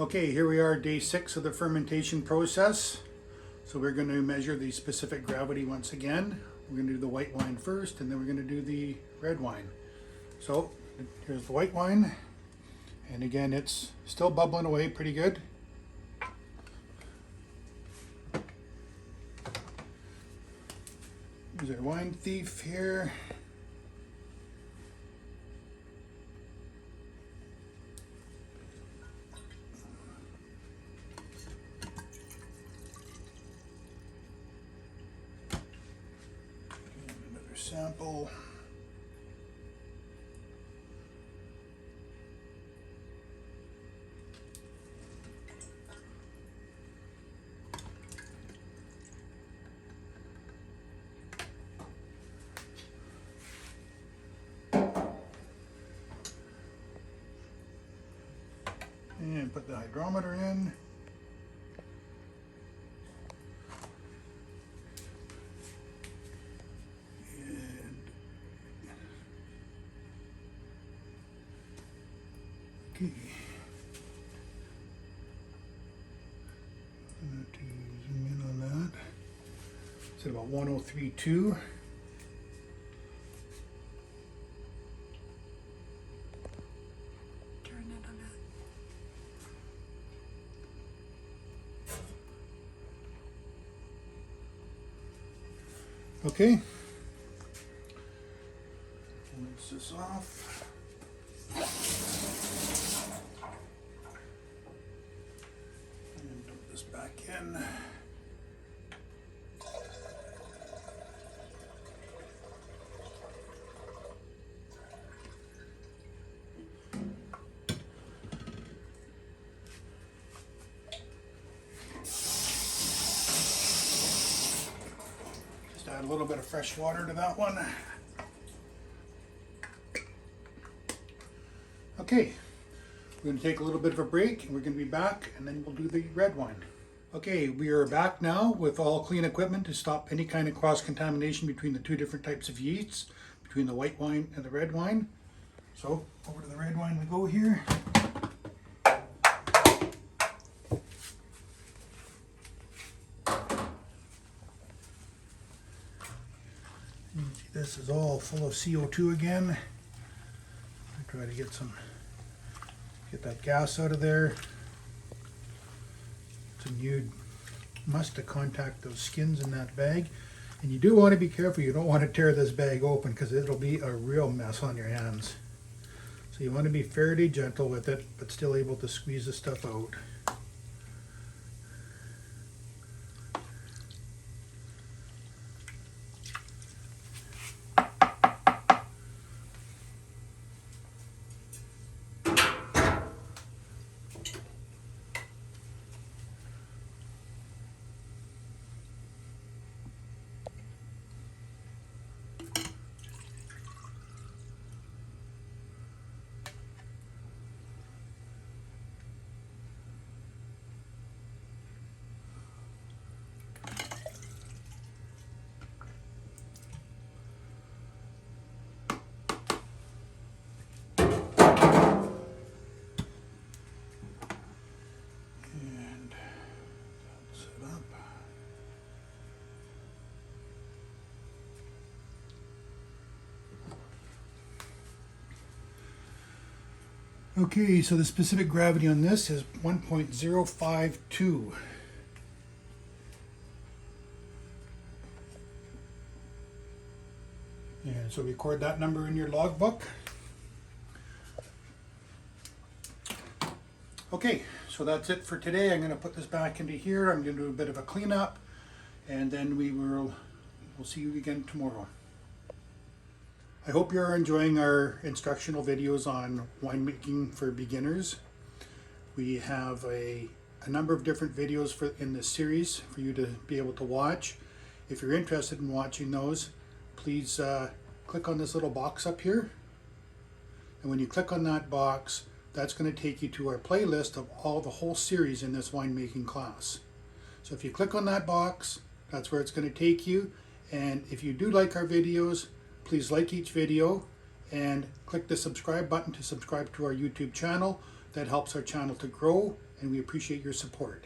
Okay, here we are, day 6 of the fermentation process. So we're going to measure the specific gravity once again. We're going to do the white wine first, and then we're going to do the red wine. So here's the white wine, and again it's still bubbling away pretty good. Here's our wine thief here. Another sample. And put the hydrometer in. Okay. I'm going to zoom in on that. It's at about 1032. Turn it on that. Okay. Rinse this off. And dump this back in. Just add a little bit of fresh water to that one. Okay, we're going to take a little bit of a break and we're going to be back, and then we'll do the red wine. Okay, we are back now with all clean equipment to stop any kind of cross-contamination between the two different types of yeasts, between the white wine and the red wine. So, over to the red wine we go here. You can see this is all full of CO2 again. I try to get that gas out of there. So you must contact those skins in that bag, and you do want to be careful. You don't want to tear this bag open because it'll be a real mess on your hands. So you want to be fairly gentle with it, but still able to squeeze the stuff out. Okay, so the specific gravity on this is 1.052. And so record that number in your logbook. Okay, so that's it for today. I'm going to put this back into here. I'm going to do a bit of a cleanup, and then we'll see you again tomorrow. I hope you're enjoying our instructional videos on winemaking for beginners. We have a number of different videos in this series for you to be able to watch. If you're interested in watching those, please click on this little box up here. And when you click on that box, that's going to take you to our playlist of the whole series in this winemaking class. So if you click on that box, that's where it's going to take you. And if you do like our videos, please like each video and click the subscribe button to subscribe to our YouTube channel That helps our channel to grow, and we appreciate your support.